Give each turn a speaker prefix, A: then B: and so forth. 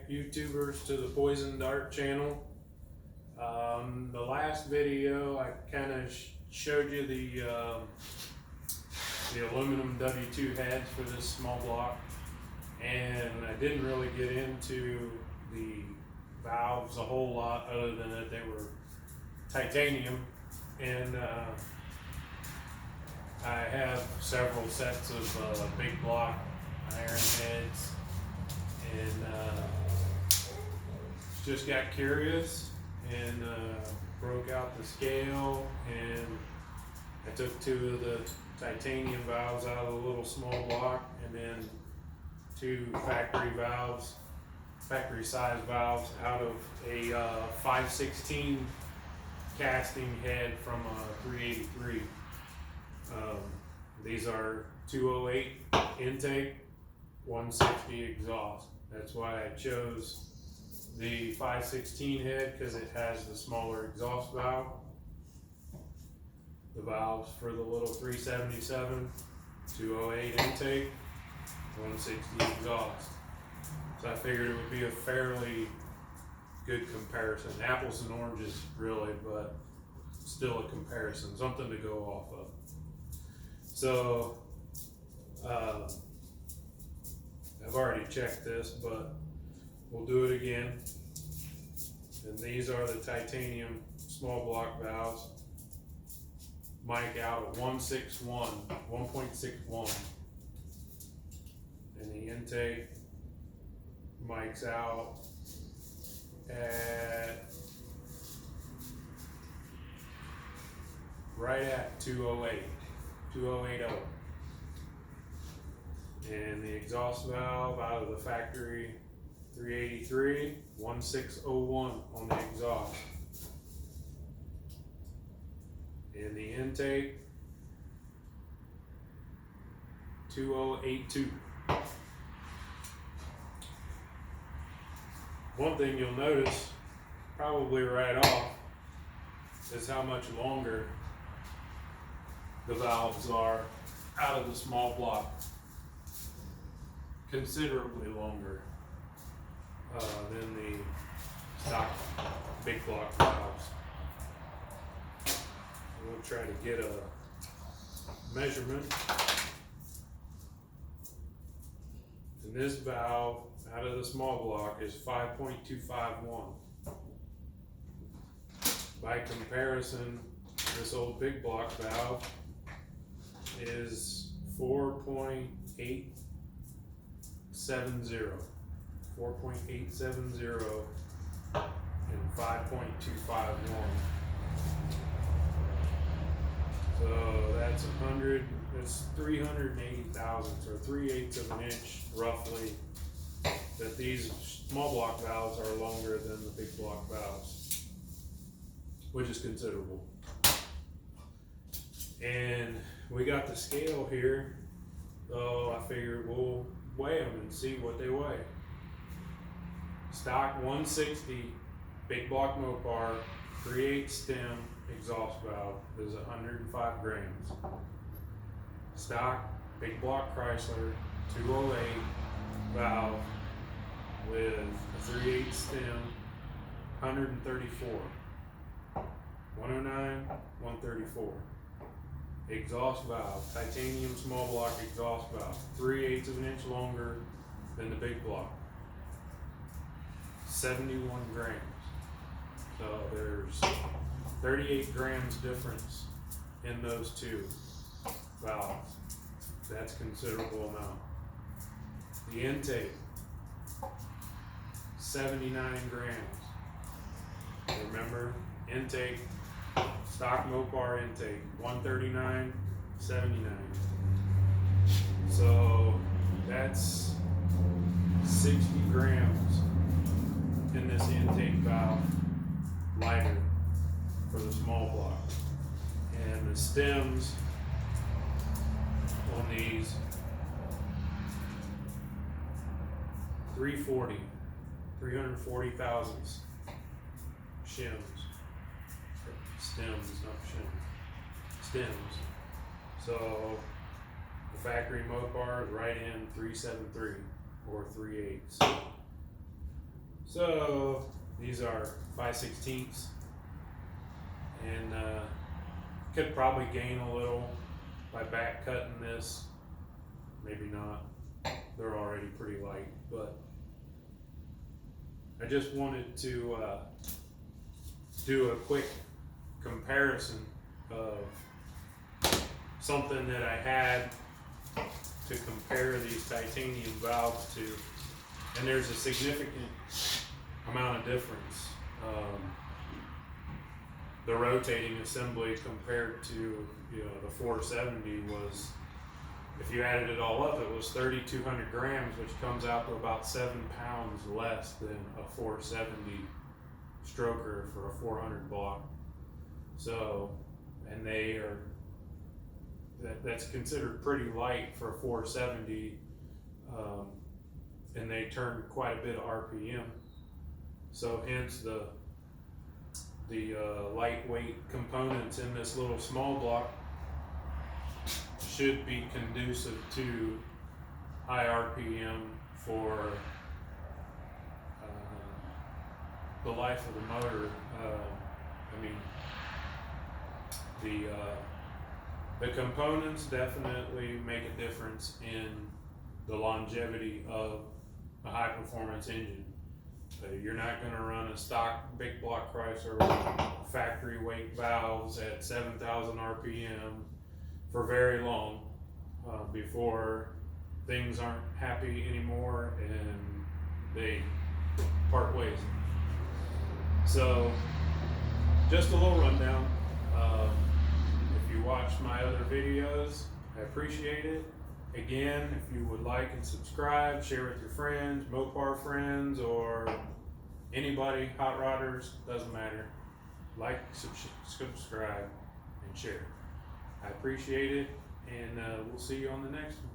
A: back, YouTubers, to the Poison Dart channel. The last video I kind of showed you the aluminum W2 heads for this small block, and I didn't really get into the valves a whole lot other than that they were titanium, and I have several sets of big block iron heads, and just got curious and broke out the scale, and I took two of the titanium valves out of the little small block, and then two factory valves, factory size valves out of a 5/16 casting head from a 383. These are 208 intake, 160 exhaust. That's why I chose the 5/16 head, because it has the smaller exhaust valve. The valves for the little 377, 208 intake, 160 exhaust. So I figured it would be a fairly good comparison. Apples and oranges, really, but still a comparison, something to go off of. So I've already checked this, but we'll do it again. And these are the titanium small block valves. Mic out at 1.61, and the intake mics out at right at 280. And the exhaust valve out of the factory 383, 1601 on the exhaust. And the intake 2082. One thing you'll notice probably right off is how much longer the valves are out of the small block. Considerably longer than the stock big block valves. We'll try to get a measurement. And this valve out of the small block is 5.251. By comparison, this old big block valve is 4.870 and 5.251. So that's 380 thousandths, or 3/8 of an inch roughly, that these small block valves are longer than the big block valves, which is considerable. And we got the scale here, so I figured we'll weigh them and see what they weigh. Stock 160 big block Mopar 3/8 stem exhaust valve is 105 grams. Stock big block Chrysler 208 valve with a 3/8 stem, 134. 109, 134. Exhaust valve, titanium small block exhaust valve, 3/8 of an inch longer than the big block. 71 grams. So there's 38 grams difference in those two valves. That's a considerable amount. The intake, 79 grams. Remember, intake, stock Mopar intake, 139.79. So that's 60 grams in this intake valve lighter for the small block. And the stems on these 340 thousandths shims. Stems, not shims. Stems. So the factory Mopar is right in 373 or 3/8. So these are 5/16, and could probably gain a little by back cutting this. Maybe not. They're already pretty light, but I just wanted to do a quick comparison of something that I had to compare these titanium valves to, and there's a significant amount of difference. The rotating assembly compared to the 470 was, if you added it all up, it was 3,200 grams, which comes out to about 7 pounds less than a 470 stroker for a 400 block. So, and they are, that's considered pretty light for a 470, and they turn quite a bit of RPM. So hence the lightweight components in this little small block should be conducive to high RPM for the life of the motor. I mean, the components definitely make a difference in the longevity of a high performance engine. You're not going to run a stock big block Chrysler with factory weight valves at 7,000 RPM for very long before things aren't happy anymore and they part ways. So just a little rundown. If you watched my other videos, I appreciate it. Again, if you would like and subscribe, share with your friends, Mopar friends, or anybody, hot rodders, doesn't matter. Like, subscribe, and share. I appreciate it, and we'll see you on the next one.